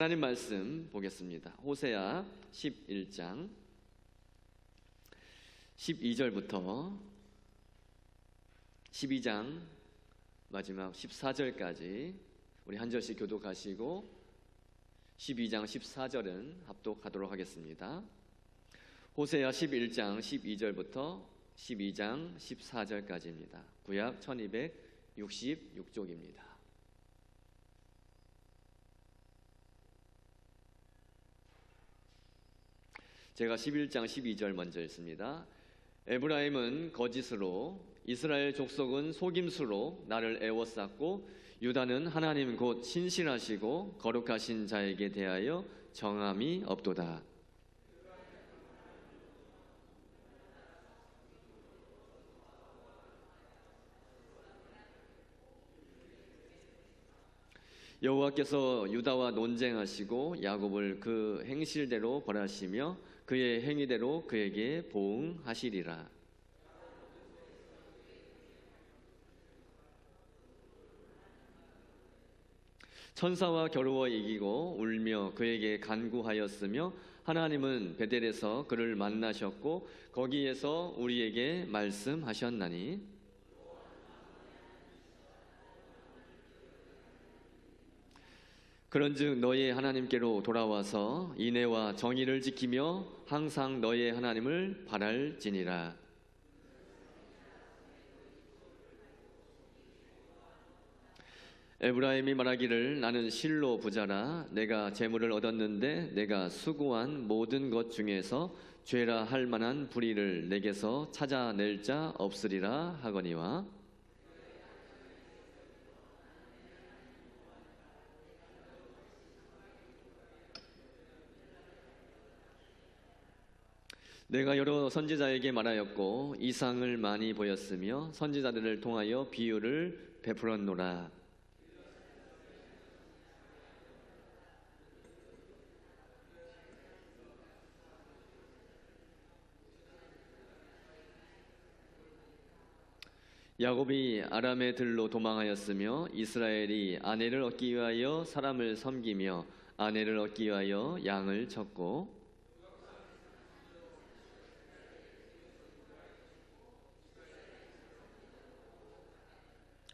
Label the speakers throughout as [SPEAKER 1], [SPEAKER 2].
[SPEAKER 1] 하나님 말씀 보겠습니다. 호세아 11장 12절부터 12장 마지막 14절까지 우리 한 절씩 교독하시고 12장 14절은 합독하도록 하겠습니다. 호세아 11장 12절부터 12장 14절까지입니다. 구약 1266쪽입니다. 제가 11장 12절 먼저 읽습니다. 에브라임은 거짓으로, 이스라엘 족속은 속임수로 나를 애워쌌고, 유다는 하나님 곧 신실하시고 거룩하신 자에게 대하여 정함이 없도다. 여호와께서 유다와 논쟁하시고 야곱을 그 행실대로 벌하시며 그의 행위대로 그에게 보응하시리라. 천사와 겨루어 이기고 울며 그에게 간구하였으며 하나님은 베델에서 그를 만나셨고 거기에서 우리에게 말씀하셨나니 그런즉 너의 하나님께로 돌아와서 인애와 정의를 지키며 항상 너의 하나님을 바랄지니라. 에브라임이 말하기를 나는 실로 부자라. 내가 재물을 얻었는데 내가 수고한 모든 것 중에서 죄라 할 만한 불의를 내게서 찾아낼 자 없으리라 하거니와 내가 여러 선지자에게 말하였고 이상을 많이 보였으며 선지자들을 통하여 비유를 베풀었노라. 야곱이 아람의 들로 도망하였으며 이스라엘이 아내를 얻기 위하여 사람을 섬기며 아내를 얻기 위하여 양을 쳤고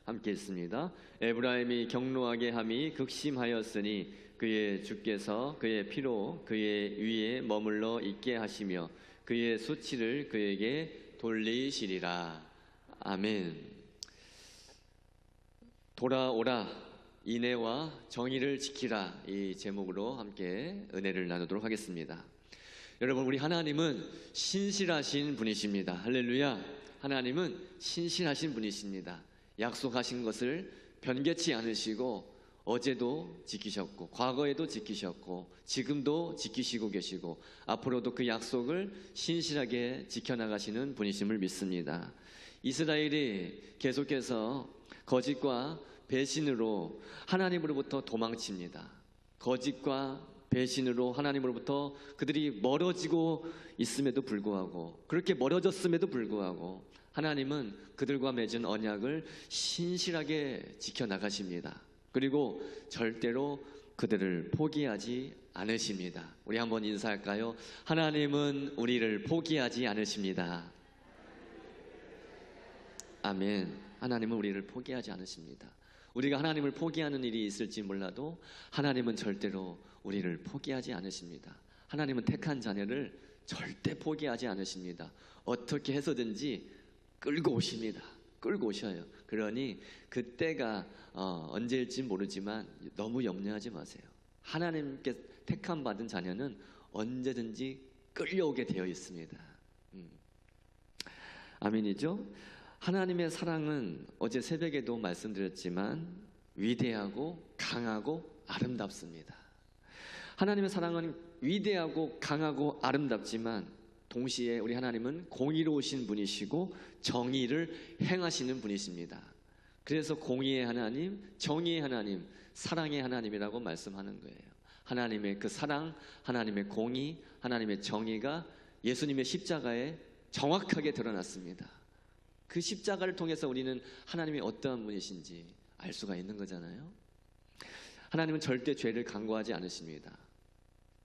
[SPEAKER 1] 함께 있습니다. 에브라임이 경노하게 함이 극심하였으니 그의 주께서 그의 피로 그의 위에 머물러 있게 하시며 그의 수치를 그에게 돌리시리라. 아멘. 돌아오라, 인애와 정의를 지키라, 이 제목으로 함께 은혜를 나누도록 하겠습니다. 여러분, 우리 하나님은 신실하신 분이십니다. 할렐루야. 하나님은 신실하신 분이십니다. 약속하신 것을 변개치 않으시고 어제도 지키셨고 과거에도 지키셨고 지금도 지키시고 계시고 앞으로도 그 약속을 신실하게 지켜나가시는 분이심을 믿습니다. 이스라엘이 계속해서 거짓과 배신으로 하나님으로부터 도망칩니다. 거짓과 배신으로 하나님으로부터 그들이 멀어지고 있음에도 불구하고 그렇게 멀어졌음에도 불구하고 하나님은 그들과 맺은 언약을 신실하게 지켜나가십니다. 그리고 절대로 그들을 포기하지 않으십니다. 우리 한번 인사할까요? 하나님은 우리를 포기하지 않으십니다. 아멘. 하나님은 우리를 포기하지 않으십니다. 우리가 하나님을 포기하는 일이 있을지 몰라도 하나님은 절대로 우리를 포기하지 않으십니다. 하나님은 택한 자녀를 절대 포기하지 않으십니다. 어떻게 해서든지 끌고 오십니다. 끌고 오셔요. 그러니 그때가 언제일지 모르지만 너무 염려하지 마세요. 하나님께 택함 받은 자녀는 언제든지 끌려오게 되어 있습니다. 아멘이죠? 하나님의 사랑은 어제 새벽에도 말씀드렸지만 위대하고 강하고 아름답습니다. 하나님의 사랑은 위대하고 강하고 아름답지만 동시에 우리 하나님은 공의로우신 분이시고 정의를 행하시는 분이십니다. 그래서 공의의 하나님, 정의의 하나님, 사랑의 하나님이라고 말씀하는 거예요. 하나님의 그 사랑, 하나님의 공의, 하나님의 정의가 예수님의 십자가에 정확하게 드러났습니다. 그 십자가를 통해서 우리는 하나님이 어떠한 분이신지 알 수가 있는 거잖아요. 하나님은 절대 죄를 간과하지 않으십니다.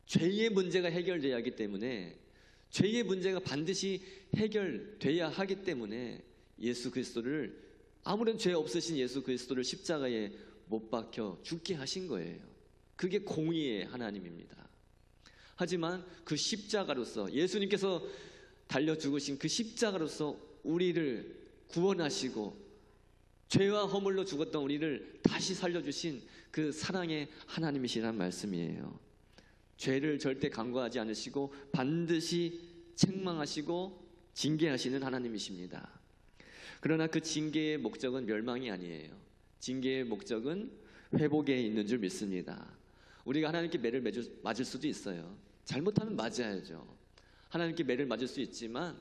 [SPEAKER 1] 죄의 문제가 해결돼야 하기 때문에, 죄의 문제가 반드시 해결돼야 하기 때문에 예수 그리스도를, 아무런 죄 없으신 예수 그리스도를 십자가에 못 박혀 죽게 하신 거예요. 그게 공의의 하나님입니다. 하지만 그 십자가로서, 예수님께서 달려 죽으신 그 십자가로서 우리를 구원하시고 죄와 허물로 죽었던 우리를 다시 살려주신 그 사랑의 하나님이시란 말씀이에요. 죄를 절대 간과하지 않으시고 반드시 책망하시고 징계하시는 하나님이십니다. 그러나 그 징계의 목적은 멸망이 아니에요. 징계의 목적은 회복에 있는 줄 믿습니다. 우리가 하나님께 매를 맞을 수도 있어요. 잘못하면 맞아야죠. 하나님께 매를 맞을 수 있지만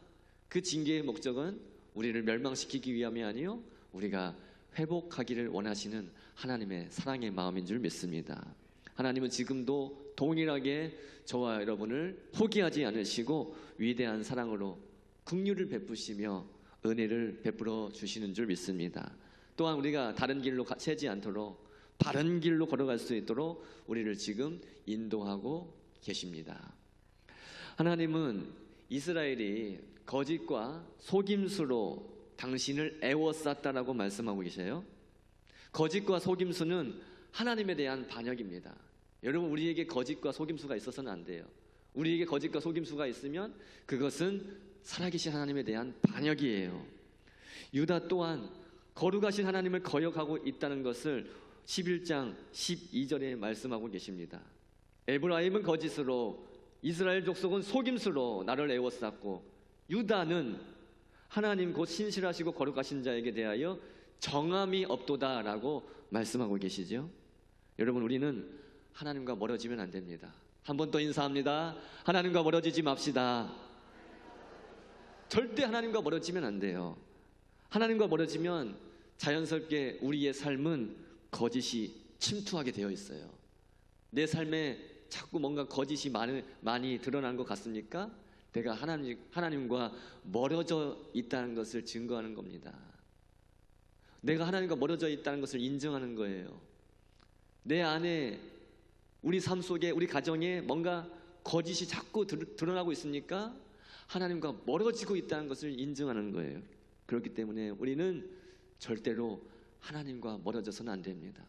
[SPEAKER 1] 그 징계의 목적은 우리를 멸망시키기 위함이 아니요, 우리가 회복하기를 원하시는 하나님의 사랑의 마음인 줄 믿습니다. 하나님은 지금도 동일하게 저와 여러분을 포기하지 않으시고 위대한 사랑으로 긍휼을 베푸시며 은혜를 베풀어 주시는 줄 믿습니다. 또한 우리가 다른 길로 새지 않도록 바른 길로 걸어갈 수 있도록 우리를 지금 인도하고 계십니다. 하나님은 이스라엘이 거짓과 속임수로 당신을 애워쌌다라고 말씀하고 계세요. 거짓과 속임수는 하나님에 대한 반역입니다. 여러분, 우리에게 거짓과 속임수가 있어서는 안 돼요. 우리에게 거짓과 속임수가 있으면 그것은 살아계신 하나님에 대한 반역이에요. 유다 또한 거룩하신 하나님을 거역하고 있다는 것을 11장 12절에 말씀하고 계십니다. 에브라임은 거짓으로, 이스라엘 족속은 속임수로 나를 애워쌌고, 유다는 하나님 곧 신실하시고 거룩하신 자에게 대하여 정함이 없도다라고 말씀하고 계시죠. 여러분, 우리는 하나님과 멀어지면 안 됩니다. 한 번 더 인사합니다. 하나님과 멀어지지 맙시다. 절대 하나님과 멀어지면 안 돼요. 하나님과 멀어지면 자연스럽게 우리의 삶은 거짓이 침투하게 되어 있어요. 내 삶에 자꾸 뭔가 거짓이 많이 드러난 것 같습니까? 내가 하나님과 멀어져 있다는 것을 증거하는 겁니다. 내가 하나님과 멀어져 있다는 것을 인정하는 거예요. 내 안에, 우리 삶 속에, 우리 가정에 뭔가 거짓이 자꾸 드러나고 있으니까 하나님과 멀어지고 있다는 것을 인정하는 거예요. 그렇기 때문에 우리는 절대로 하나님과 멀어져서는 안 됩니다.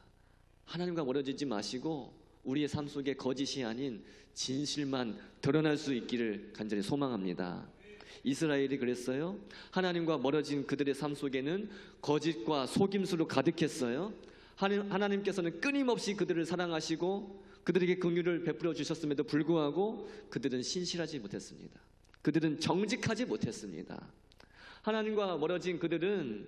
[SPEAKER 1] 하나님과 멀어지지 마시고 우리의 삶 속에 거짓이 아닌 진실만 드러날 수 있기를 간절히 소망합니다. 이스라엘이 그랬어요. 하나님과 멀어진 그들의 삶 속에는 거짓과 속임수로 가득했어요. 하나님께서는 끊임없이 그들을 사랑하시고 그들에게 긍휼을 베풀어 주셨음에도 불구하고 그들은 신실하지 못했습니다. 그들은 정직하지 못했습니다. 하나님과 멀어진 그들은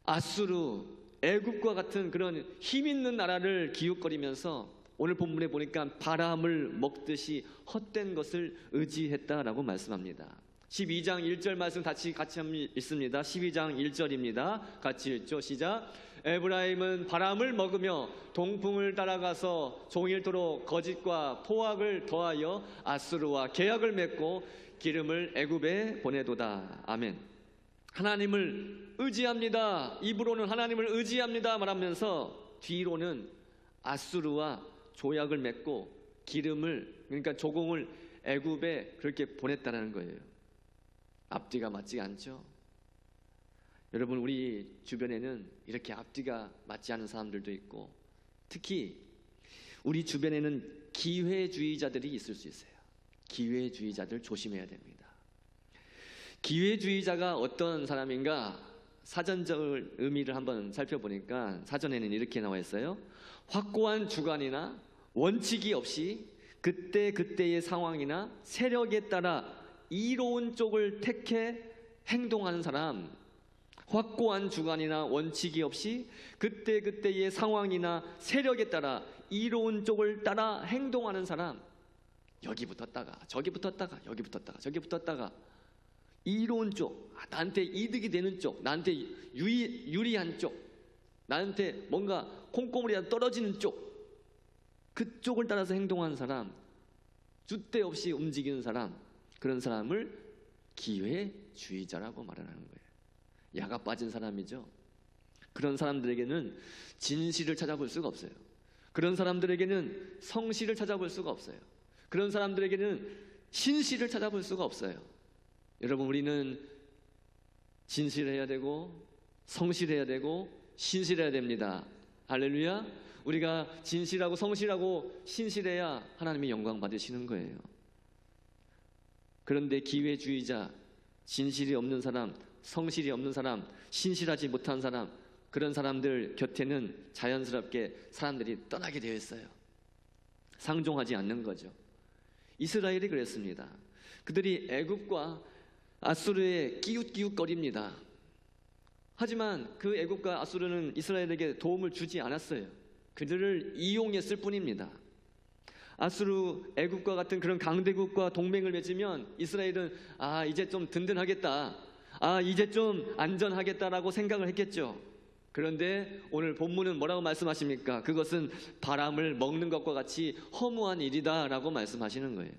[SPEAKER 1] 아수르, 애굽과 같은 그런 힘 있는 나라를 기웃거리면서 오늘 본문에 보니까 바람을 먹듯이 헛된 것을 의지했다라고 말씀합니다. 12장 1절 말씀 같이 한번 읽습니다. 12장 1절입니다. 같이 읽죠. 시작. 에브라임은 바람을 먹으며 동풍을 따라가서 종일토록 거짓과 포악을 더하여 아수르와 계약을 맺고 기름을 애굽에 보내도다. 아멘. 하나님을 의지합니다. 입으로는 하나님을 의지합니다 말하면서 뒤로는 아수르와 조약을 맺고 기름을, 그러니까 조공을 애굽에 그렇게 보냈다는 거예요. 앞뒤가 맞지 않죠? 여러분, 우리 주변에는 이렇게 앞뒤가 맞지 않은 사람들도 있고, 특히 우리 주변에는 기회주의자들이 있을 수 있어요. 기회주의자들 조심해야 됩니다. 기회주의자가 어떤 사람인가? 사전적 의미를 한번 살펴보니까 사전에는 이렇게 나와 있어요. 확고한 주관이나 원칙이 없이 그때그때의 상황이나 세력에 따라 이로운 쪽을 택해 행동하는 사람. 확고한 주관이나 원칙이 없이 그때그때의 상황이나 세력에 따라 이로운 쪽을 따라 행동하는 사람. 여기 붙었다가 저기 붙었다가 여기 붙었다가 저기 붙었다가 이로운 쪽, 나한테 이득이 되는 쪽, 나한테 유리한 쪽, 나한테 뭔가 콩고물이라도 떨어지는 쪽, 그쪽을 따라서 행동하는 사람, 줏대 없이 움직이는 사람, 그런 사람을 기회주의자라고 말하는 거예요. 야가 빠진 사람이죠. 그런 사람들에게는 진실을 찾아볼 수가 없어요. 그런 사람들에게는 성실을 찾아볼 수가 없어요. 그런 사람들에게는 신실을 찾아볼 수가 없어요. 여러분, 우리는 진실해야 되고 성실해야 되고 신실해야 됩니다. 할렐루야. 우리가 진실하고 성실하고 신실해야 하나님이 영광 받으시는 거예요. 그런데 기회주의자, 진실이 없는 사람, 성실이 없는 사람, 신실하지 못한 사람, 그런 사람들 곁에는 자연스럽게 사람들이 떠나게 되어 있어요. 상종하지 않는 거죠. 이스라엘이 그랬습니다. 그들이 애굽과 아수르에 끼웃끼웃거립니다. 하지만 그 애굽과 아수르는 이스라엘에게 도움을 주지 않았어요. 그들을 이용했을 뿐입니다. 아수르, 애굽과 같은 그런 강대국과 동맹을 맺으면 이스라엘은 이제 좀 든든하겠다, 이제 좀 안전하겠다라고 생각을 했겠죠. 그런데 오늘 본문은 뭐라고 말씀하십니까? 그것은 바람을 먹는 것과 같이 허무한 일이다 라고 말씀하시는 거예요.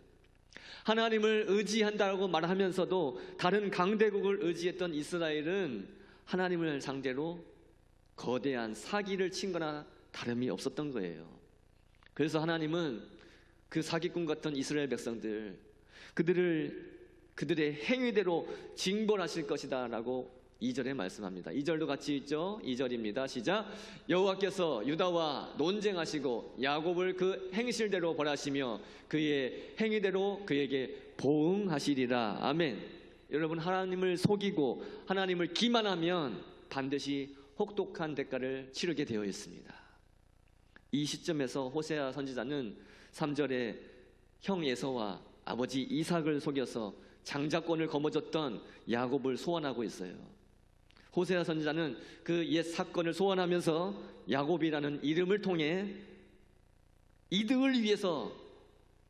[SPEAKER 1] 하나님을 의지한다고 말하면서도 다른 강대국을 의지했던 이스라엘은 하나님을 상대로 거대한 사기를 친 거나 다름이 없었던 거예요. 그래서 하나님은 그 사기꾼 같은 이스라엘 백성들, 그들의 행위대로 징벌하실 것이다 라고 2절에 말씀합니다. 2절도 같이 있죠? 2절입니다. 시작. 여호와께서 유다와 논쟁하시고 야곱을 그 행실대로 벌하시며 그의 행위대로 그에게 보응하시리라. 아멘. 여러분, 하나님을 속이고 하나님을 기만하면 반드시 혹독한 대가를 치르게 되어 있습니다. 이 시점에서 호세아 선지자는 3절에 형 에서와 아버지 이삭을 속여서 장자권을 거머쥐었던 야곱을 소환하고 있어요. 호세아 선지자는 그 옛 사건을 소환하면서 야곱이라는 이름을 통해 이득을 위해서,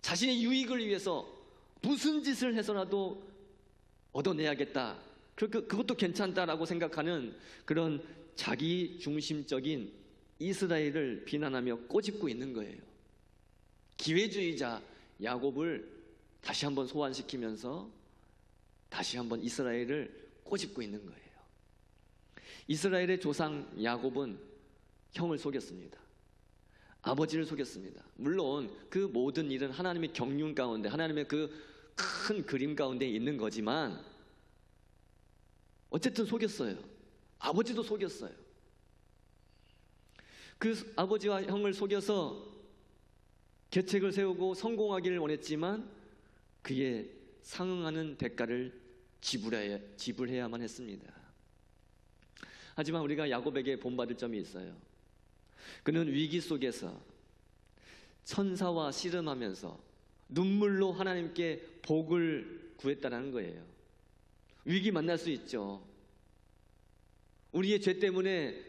[SPEAKER 1] 자신의 유익을 위해서 무슨 짓을 해서라도 얻어내야겠다, 그것도 괜찮다라고 생각하는 그런 자기 중심적인 이스라엘을 비난하며 꼬집고 있는 거예요. 기회주의자 야곱을 다시 한번 소환시키면서 다시 한번 이스라엘을 꼬집고 있는 거예요. 이스라엘의 조상 야곱은 형을 속였습니다. 아버지를 속였습니다. 물론 그 모든 일은 하나님의 경륜 가운데, 하나님의 그 큰 그림 가운데 있는 거지만 어쨌든 속였어요. 아버지도 속였어요. 그 아버지와 형을 속여서 계책을 세우고 성공하기를 원했지만 그에 상응하는 대가를 지불해야만 했습니다. 하지만 우리가 야곱에게 본받을 점이 있어요. 그는 위기 속에서 천사와 씨름하면서 눈물로 하나님께 복을 구했다는 거예요. 위기 만날 수 있죠. 우리의 죄 때문에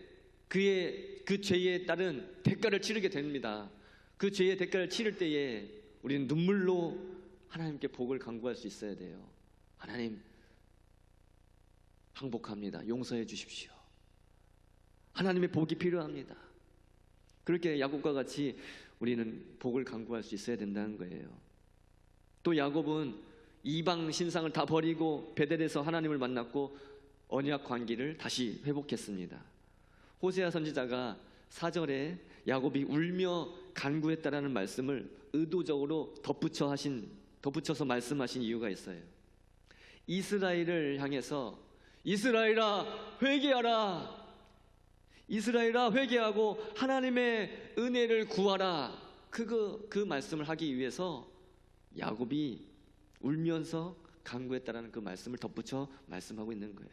[SPEAKER 1] 그 죄에 따른 대가를 치르게 됩니다. 그 죄의 대가를 치를 때에 우리는 눈물로 하나님께 복을 간구할 수 있어야 돼요. 하나님, 항복합니다. 용서해 주십시오. 하나님의 복이 필요합니다. 그렇게 야곱과 같이 우리는 복을 간구할 수 있어야 된다는 거예요. 또 야곱은 이방 신상을 다 버리고 베델에서 하나님을 만났고 언약 관계를 다시 회복했습니다. 호세아 선지자가 4절에 야곱이 울며 간구했다라는 말씀을 의도적으로 덧붙여서 말씀하신 이유가 있어요. 이스라엘을 향해서 이스라엘아 회개하라, 이스라엘아 회개하고 하나님의 은혜를 구하라, 그 말씀을 하기 위해서 야곱이 울면서 간구했다라는 그 말씀을 덧붙여 말씀하고 있는 거예요.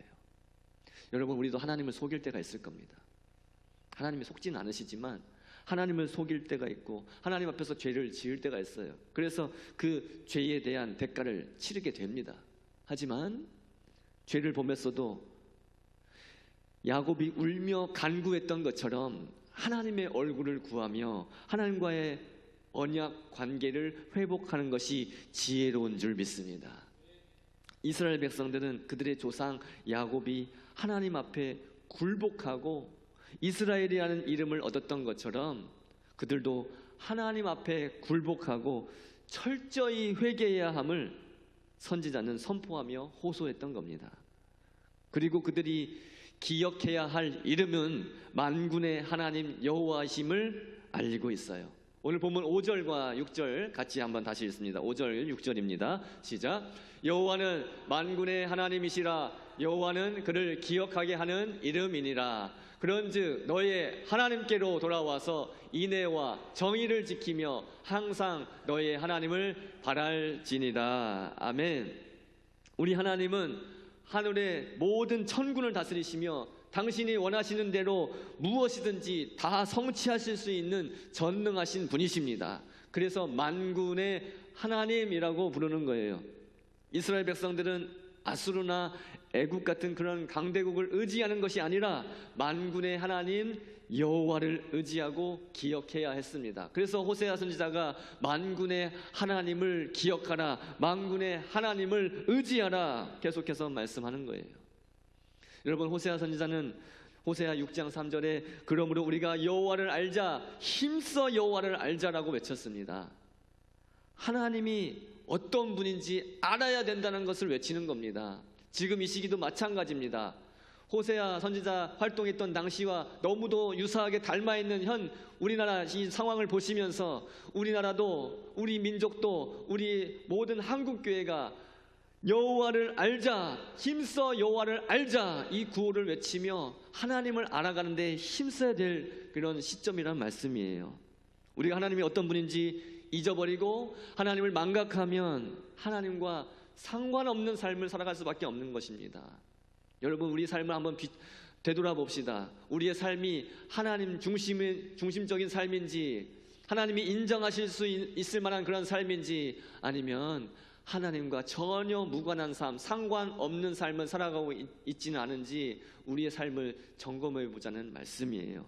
[SPEAKER 1] 여러분, 우리도 하나님을 속일 때가 있을 겁니다. 하나님이 속지는 않으시지만 하나님을 속일 때가 있고 하나님 앞에서 죄를 지을 때가 있어요. 그래서 그 죄에 대한 대가를 치르게 됩니다. 하지만 죄를 범했어도 야곱이 울며 간구했던 것처럼 하나님의 얼굴을 구하며 하나님과의 언약 관계를 회복하는 것이 지혜로운 줄 믿습니다. 이스라엘 백성들은 그들의 조상 야곱이 하나님 앞에 굴복하고 이스라엘이라는 이름을 얻었던 것처럼 그들도 하나님 앞에 굴복하고 철저히 회개해야 함을 선지자는 선포하며 호소했던 겁니다. 그리고 그들이 기억해야 할 이름은 만군의 하나님 여호와이심을 알고 있어요. 오늘 본문 5절과 6절 같이 한번 다시 읽습니다. 5절 6절입니다. 시작. 여호와는 만군의 하나님이시라. 여호와는 그를 기억하게 하는 이름이니라. 그런즉 너의 하나님께로 돌아와서 인애와 정의를 지키며 항상 너의 하나님을 바랄지니라. 아멘. 우리 하나님은 하늘의 모든 천군을 다스리시며 당신이 원하시는 대로 무엇이든지 다 성취하실 수 있는 전능하신 분이십니다. 그래서 만군의 하나님이라고 부르는 거예요. 이스라엘 백성들은 아수르나 애국 같은 그런 강대국을 의지하는 것이 아니라 만군의 하나님 여호와를 의지하고 기억해야 했습니다. 그래서 호세아 선지자가 만군의 하나님을 기억하라, 만군의 하나님을 의지하라 계속해서 말씀하는 거예요. 여러분, 호세아 선지자는 호세아 6장 3절에 그러므로 우리가 여호와를 알자, 힘써 여호와를 알자라고 외쳤습니다. 하나님이 어떤 분인지 알아야 된다는 것을 외치는 겁니다. 지금 이 시기도 마찬가지입니다. 호세아 선지자 활동했던 당시와 너무도 유사하게 닮아있는 현 우리나라 이 상황을 보시면서 우리나라도, 우리 민족도, 우리 모든 한국교회가 여호와를 알자, 힘써 여호와를 알자, 이 구호를 외치며 하나님을 알아가는 데 힘써야 될 그런 시점이란 말씀이에요. 우리가 하나님이 어떤 분인지 잊어버리고 하나님을 망각하면 하나님과 상관없는 삶을 살아갈 수밖에 없는 것입니다. 여러분, 우리 삶을 한번 되돌아봅시다. 우리의 삶이 하나님 중심적인 삶인지, 하나님이 인정하실 수 있을 만한 그런 삶인지, 아니면 하나님과 전혀 무관한 삶, 상관없는 삶을 살아가고 있지는 않은지 우리의 삶을 점검해 보자는 말씀이에요.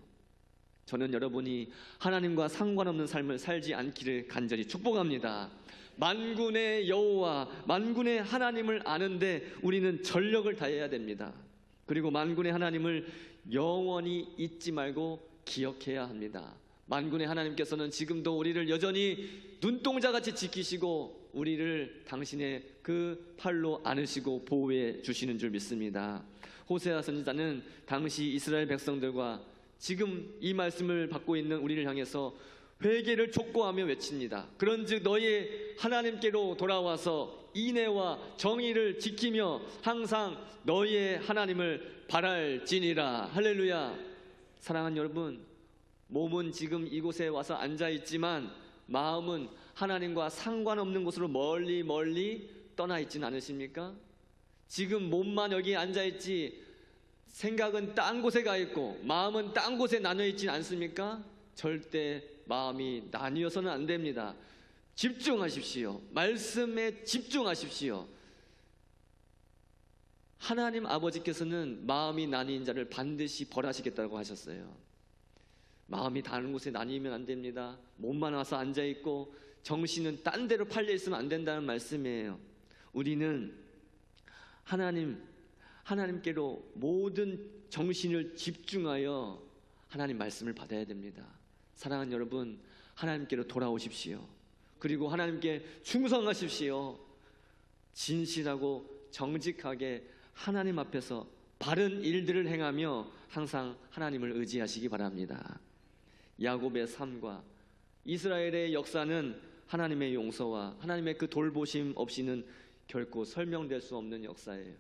[SPEAKER 1] 저는 여러분이 하나님과 상관없는 삶을 살지 않기를 간절히 축복합니다. 만군의 여호와, 만군의 하나님을 아는데 우리는 전력을 다해야 됩니다. 그리고 만군의 하나님을 영원히 잊지 말고 기억해야 합니다. 만군의 하나님께서는 지금도 우리를 여전히 눈동자같이 지키시고 우리를 당신의 그 팔로 안으시고 보호해 주시는 줄 믿습니다. 호세아 선지자는 당시 이스라엘 백성들과 지금 이 말씀을 받고 있는 우리를 향해서 회개를 촉구하며 외칩니다. 그런즉 너희 하나님께로 돌아와서 인애와 정의를 지키며 항상 너희의 하나님을 바랄지니라. 할렐루야. 사랑하는 여러분, 몸은 지금 이곳에 와서 앉아있지만 마음은 하나님과 상관없는 곳으로 멀리 멀리 떠나 있진 않으십니까? 지금 몸만 여기 앉아있지 생각은 딴 곳에 가 있고 마음은 딴 곳에 나뉘어 있진 않습니까? 절대 마음이 나뉘어서는 안 됩니다. 집중하십시오. 말씀에 집중하십시오. 하나님 아버지께서는 마음이 나뉜 자를 반드시 벌하시겠다고 하셨어요. 마음이 다른 곳에 나뉘면 안 됩니다. 몸만 와서 앉아있고 정신은 딴 데로 팔려 있으면 안 된다는 말씀이에요. 우리는 하나님께로 모든 정신을 집중하여 하나님 말씀을 받아야 됩니다. 사랑하는 여러분, 하나님께로 돌아오십시오. 그리고 하나님께 충성하십시오. 진실하고 정직하게 하나님 앞에서 바른 일들을 행하며 항상 하나님을 의지하시기 바랍니다. 야곱의 삶과 이스라엘의 역사는 하나님의 용서와 하나님의 그 돌보심 없이는 결코 설명될 수 없는 역사예요.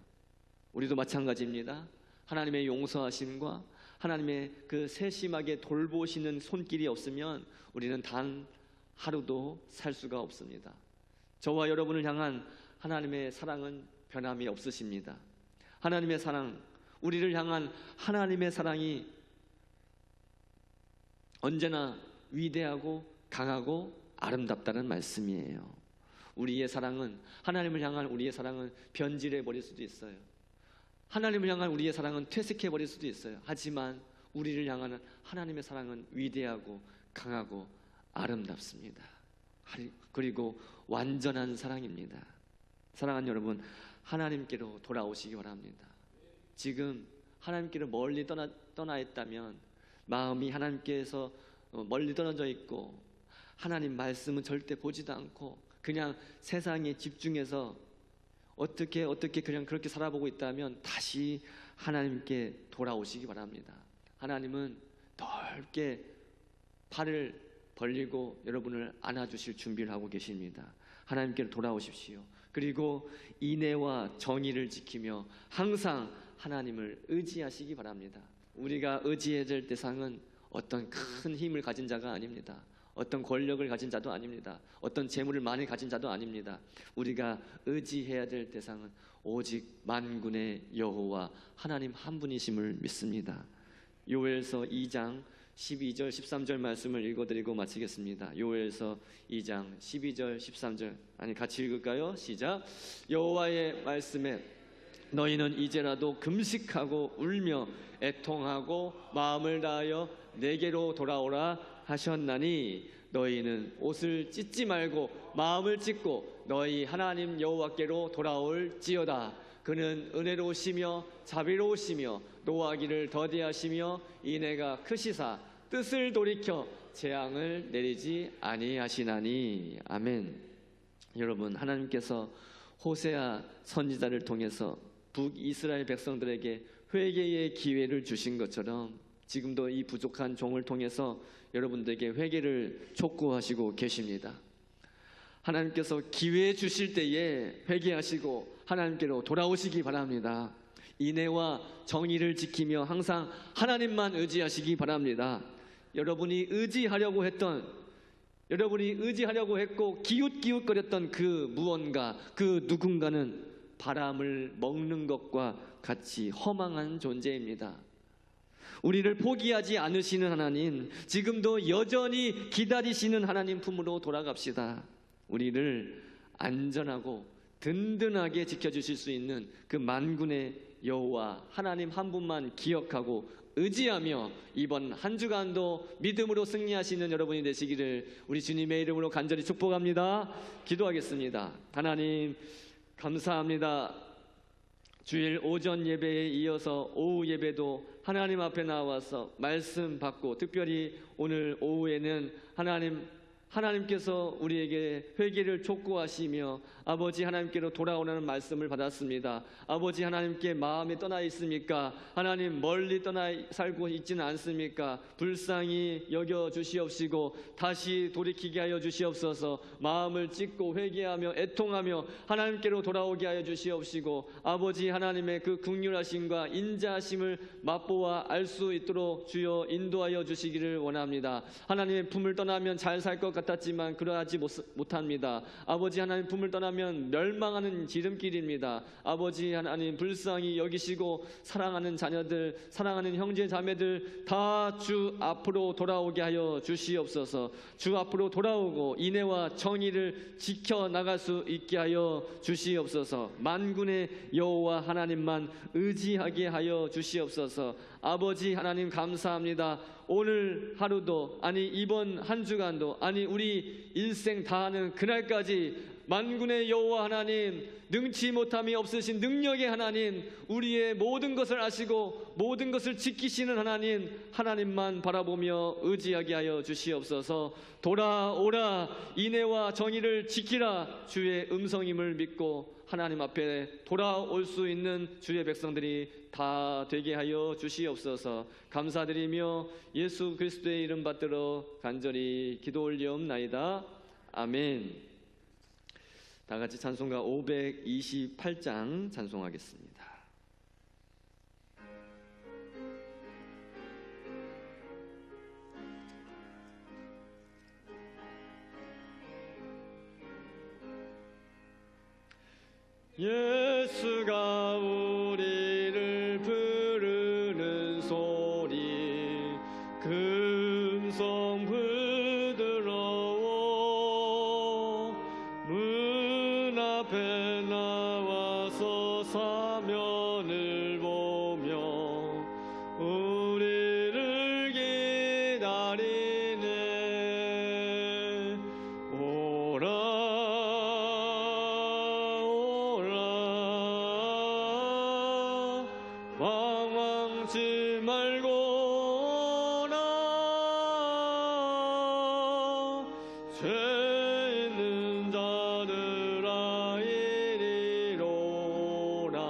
[SPEAKER 1] 우리도 마찬가지입니다. 하나님의 용서하심과 하나님의 그 세심하게 돌보시는 손길이 없으면 우리는 단 하루도 살 수가 없습니다. 저와 여러분을 향한 하나님의 사랑은 변함이 없으십니다. 하나님의 사랑, 우리를 향한 하나님의 사랑이 언제나 위대하고 강하고 아름답다는 말씀이에요. 우리의 사랑은, 하나님을 향한 우리의 사랑은 변질해 버릴 수도 있어요. 하나님을 향한 우리의 사랑은 퇴색해 버릴 수도 있어요. 하지만 우리를 향하는 하나님의 사랑은 위대하고 강하고 아름답습니다. 그리고 완전한 사랑입니다. 사랑하는 여러분, 하나님께로 돌아오시기 바랍니다. 지금 하나님께로 멀리 떠나 있다면, 마음이 하나님께서 멀리 떨어져 있고 하나님 말씀은 절대 보지도 않고 그냥 세상에 집중해서 어떻게 그냥 그렇게 살아보고 있다면 다시 하나님께 돌아오시기 바랍니다. 하나님은 넓게 팔을 벌리고 여러분을 안아주실 준비를 하고 계십니다. 하나님께로 돌아오십시오. 그리고 인애와 정의를 지키며 항상 하나님을 의지하시기 바랍니다. 우리가 의지해야 될 대상은 어떤 큰 힘을 가진 자가 아닙니다. 어떤 권력을 가진 자도 아닙니다. 어떤 재물을 많이 가진 자도 아닙니다. 우리가 의지해야 될 대상은 오직 만군의 여호와 하나님 한 분이심을 믿습니다. 요엘서 2장 12절 13절 말씀을 읽어드리고 마치겠습니다. 요엘서 2장 12절 13절 같이 읽을까요? 시작. 여호와의 말씀에 너희는 이제라도 금식하고 울며 애통하고 마음을 다하여 내게로 돌아오라 하셨나니 너희는 옷을 찢지 말고 마음을 찢고 너희 하나님 여호와께로 돌아올지어다. 그는 은혜로우시며 자비로우시며 노하기를 더디하시며 인애가 크시사 뜻을 돌이켜 재앙을 내리지 아니하시나니. 아멘. 여러분, 하나님께서 호세아 선지자를 통해서 북이스라엘 백성들에게 회개의 기회를 주신 것처럼 지금도 이 부족한 종을 통해서 여러분들에게 회개를 촉구하시고 계십니다. 하나님께서 기회 주실 때에 회개하시고 하나님께로 돌아오시기 바랍니다. 인애와 정의를 지키며 항상 하나님만 의지하시기 바랍니다. 여러분이 의지하려고 했고 기웃기웃거렸던 그 무언가, 그 누군가는 바람을 먹는 것과 같이 허망한 존재입니다. 우리를 포기하지 않으시는 하나님, 지금도 여전히 기다리시는 하나님 품으로 돌아갑시다. 우리를 안전하고 든든하게 지켜주실 수 있는 그 만군의 여호와 하나님 한 분만 기억하고 의지하며 이번 한 주간도 믿음으로 승리하시는 여러분이 되시기를 우리 주님의 이름으로 간절히 축복합니다. 기도하겠습니다. 하나님 감사합니다. 주일 오전 예배에 이어서 오후 예배도 하나님 앞에 나와서 말씀 받고, 특별히 오늘 오후에는 하나님께서 우리에게 회개를 촉구하시며 아버지 하나님께로 돌아오라는 말씀을 받았습니다. 아버지 하나님께 마음이 떠나 있습니까? 하나님 멀리 떠나 살고 있지는 않습니까? 불쌍히 여겨 주시옵시고 다시 돌이키게 하여 주시옵소서. 마음을 찢고 회개하며 애통하며 하나님께로 돌아오게 하여 주시옵시고 아버지 하나님의 그 긍휼하심과 인자하심을 맛보아 알 수 있도록 주여 인도하여 주시기를 원합니다. 하나님의 품을 떠나면 잘 살 것 같았지만 그러하지 못합니다. 아버지 하나님 품을 떠나면 멸망하는 지름길입니다. 아버지 하나님 불쌍히 여기시고 사랑하는 자녀들, 사랑하는 형제 자매들 다 주 앞으로 돌아오게 하여 주시옵소서. 주 앞으로 돌아오고 인애와 정의를 지켜나갈 수 있게 하여 주시옵소서. 만군의 여호와 하나님만 의지하게 하여 주시옵소서. 아버지 하나님 감사합니다. 오늘 하루도 이번 한 주간도 우리 일생 다하는 그날까지 만군의 여호와 하나님, 능치 못함이 없으신 능력의 하나님, 우리의 모든 것을 아시고 모든 것을 지키시는 하나님만 바라보며 의지하게 하여 주시옵소서. 돌아오라, 인애와 정의를 지키라, 주의 음성임을 믿고 하나님 앞에 돌아올 수 있는 주의 백성들이 다 되게 하여 주시옵소서. 감사드리며 예수 그리스도의 이름 받들어 간절히 기도 올리옵나이다. 아멘. 다 같이 찬송가 528장 찬송하겠습니다. 예수가 우리를 부르는 소리 금성 부드러워 문 앞에 나와서 사면을 보며 우리를 기다리네. 오라 망망치 말고 오라. 죄 있는 자들아 이리로 오라.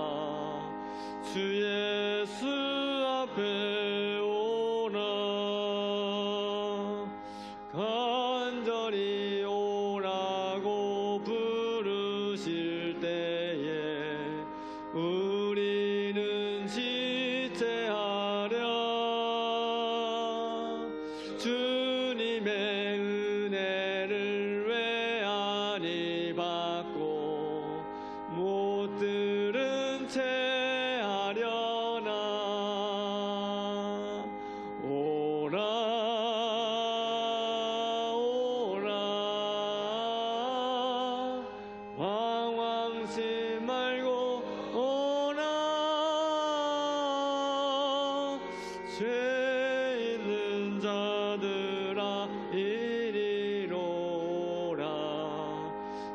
[SPEAKER 1] 주 예수 앞에 오라.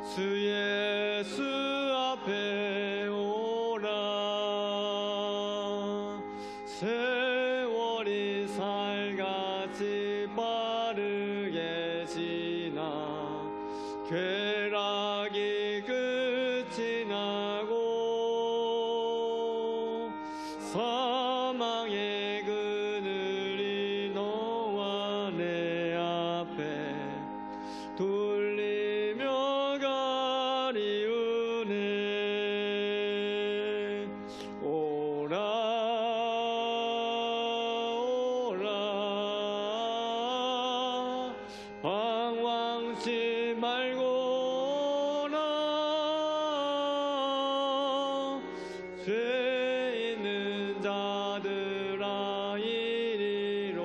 [SPEAKER 2] 주 예수 앞에 오라. 세월이 살같이 빠르게 지나 쾌락이 끝이 나고 사망의 그늘이 너와 내 앞에 돌리며 가리우네. 오라 오라 방황치 말고 오라. 죄 있는 자들아 이리로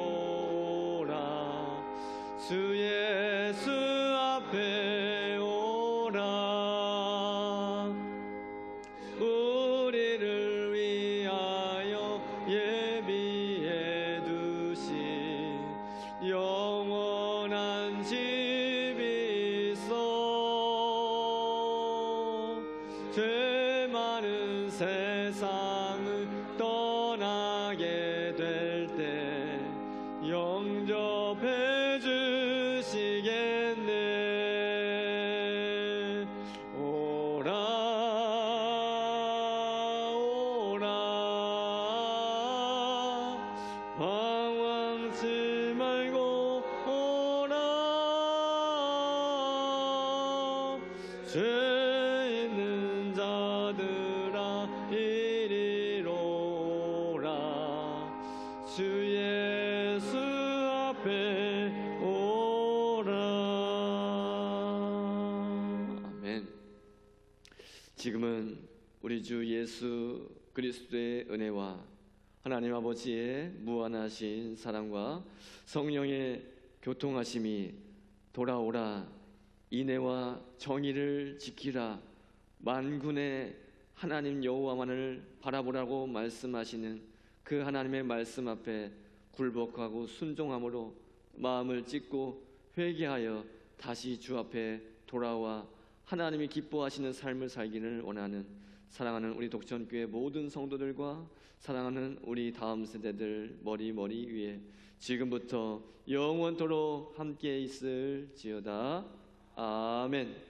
[SPEAKER 2] 오라. 주 예수 앞에 오라. 우리를 위하여 예비해 두신 영원한 집이 있어. 죄 많은 세상을 떠나게 될 때 영접해 주시겠네. 오라 오라 방황치 말고 오라. 죄 있는 자들아 이리로 오라. 주 예수 앞에 오라.
[SPEAKER 1] 아멘. 지금은 우리 주 예수 그리스도의 은혜와 하나님 아버지의 무한하신 사랑과 성령의 교통하심이 돌아오라, 인애와 정의를 지키라, 만군의 하나님 여호와만을 바라보라고 말씀하시는 그 하나님의 말씀 앞에 굴복하고 순종함으로 마음을 찢고 회개하여 다시 주 앞에 돌아와 하나님이 기뻐하시는 삶을 살기를 원하는 사랑하는 우리 독전교회 모든 성도들과 사랑하는 우리 다음 세대들 머리 위에 지금부터 영원토록 함께 있을지어다. 아멘.